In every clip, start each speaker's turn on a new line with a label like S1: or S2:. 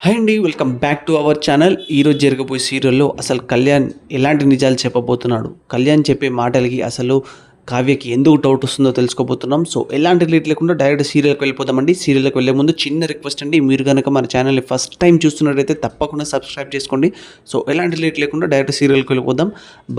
S1: Hi అండి, welcome back to our channel. ఈరోజు జరగబోయే సీరియల్లో అసలు కళ్యాణ్ ఎలాంటి నిజాలు చెప్పబోతున్నాడు, కళ్యాణ్ చెప్పే మాటలకి అసలు కావ్యకి ఎందుకు డౌట్ వస్తుందో తెలుసుకోబోతున్నాం. సో ఎలాంటి లేట్ లేకుండా డైరెక్ట్ సీరియల్కి వెళ్ళిపోదామండి. సీరియల్కి వెళ్ళే ముందు చిన్న రిక్వెస్ట్ అండి, మీరు కనుక మన ఛానల్ని ఫస్ట్ టైం చూస్తున్నట్టయితే తప్పకుండా సబ్స్క్రైబ్ చేసుకోండి. సో ఎలాంటి లేట్ లేకుండా డైరెక్ట్ సీరియల్కి వెళ్ళిపోదాం.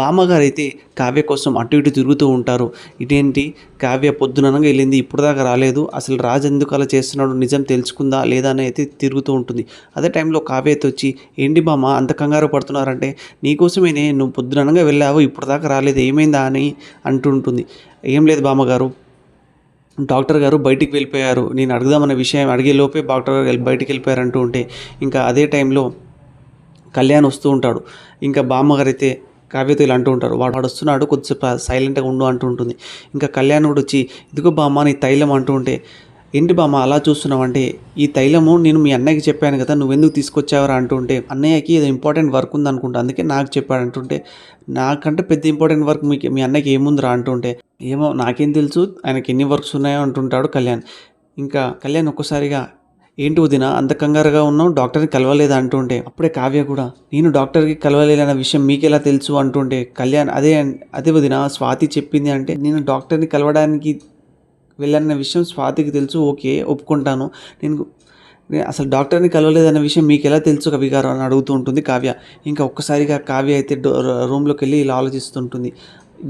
S1: బామ్మగారు అయితే కావ్య కోసం అటు ఇటు తిరుగుతూ ఉంటారు. ఇదేంటి కావ్య పొద్దుననగా వెళ్ళింది, ఇప్పుడు దాకా రాలేదు, అసలు రాజు ఎందుకు అలా చేస్తున్నాడు, నిజం తెలుసుకుందా లేదా అని అయితే తిరుగుతూ ఉంటుంది. అదే టైంలో కావ్య అయితే వచ్చి, ఏంటి బామ్మ అంత కంగారు పడుతున్నారంటే, నీకోసమేనే, నువ్వు పొద్దుననగా వెళ్ళావు, ఇప్పుడు దాకా రాలేదు, ఏమైందా అని అంటుంటుంది. ఏం లేదు బామ్మగారు, డాక్టర్ గారు బయటికి వెళ్ళిపోయారు, నేను అడుగుదామన్న విషయం అడిగే లోపే డాక్టర్ గారు బయటికి వెళ్ళిపోయారు అంటూ ఉంటే, ఇంకా అదే టైంలో కళ్యాణ్ వస్తూ ఉంటాడు. ఇంకా బామ్మగారు అయితే కావ్యతో ఇలా అంటూ ఉంటారు, వాడు వస్తున్నాడు, కొద్దిసేపు సైలెంట్గా ఉండు అంటూ ఉంటుంది. ఇంకా కళ్యాణ్ కూడా వచ్చి, ఇదిగో బామ్మ నీ తైలం అంటూ ఉంటే, ఏంటి బామ్మ అలా చూస్తున్నావు అంటే, ఈ తైలము నేను మీ అన్నయ్యకి చెప్పాను కదా, నువ్వెందుకు తీసుకొచ్చావరా అంటూ ఉంటే, అన్నయ్యకి ఏదో ఇంపార్టెంట్ వర్క్ ఉంది అనుకుంటా, అందుకే నాకు చెప్పాడు అంటుంటే, నాకంటే పెద్ద ఇంపార్టెంట్ వర్క్ మీ అన్నయ్యకి ఏముందిరా అంటుంటే, ఏమో నాకేం తెలుసు ఆయనకి ఎన్ని వర్క్స్ ఉన్నాయో అంటుంటాడు కళ్యాణ్. ఇంకా కళ్యాణ్ ఒక్కసారిగా, ఏంటి వదిన అంత కంగారుగా ఉన్నావు, డాక్టర్ని కలవలేదా అంటుంటే, అప్పుడే కావ్య కూడా, నేను డాక్టర్కి కలవలేదన్న విషయం మీకెలా తెలుసు అంటుంటే, కళ్యాణ్ అదే అదే వదిన స్వాతి చెప్పింది అంటే, నేను డాక్టర్ని కలవడానికి వెళ్ళాలన్న విషయం స్వాతికి తెలుసు, ఓకే ఒప్పుకుంటాను, నేను అసలు డాక్టర్ని కలవలేదన్న విషయం మీకు ఎలా తెలుసు కవి గారు అని అడుగుతూ ఉంటుంది కావ్య. ఇంకా ఒక్కసారిగా కావ్య అయితే రూమ్లోకి వెళ్ళి ఇలా ఆలోచిస్తుంటుంది,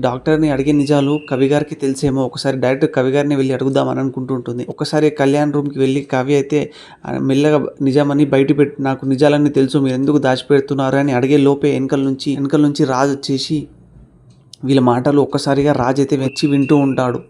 S1: డాక్టర్ని అడిగే నిజాలు కవి గారికి తెలిసేమో, ఒకసారి డైరెక్ట్ కవి గారిని వెళ్ళి అడుగుదామని అనుకుంటూ ఉంటుంది. ఒక్కసారి కళ్యాణ్ రూమ్కి వెళ్ళి కావ్య అయితే మెల్లగా నిజామని బయట పెట్టి, నాకు నిజాలన్నీ తెలుసు, మీరు ఎందుకు దాచిపెడుతున్నారు అని అడిగే లోపే వెనకల నుంచి రాజు వచ్చేసి వీళ్ళ మాటలు ఒక్కసారిగా రాజు అయితే వచ్చి వింటూ ఉంటాడు.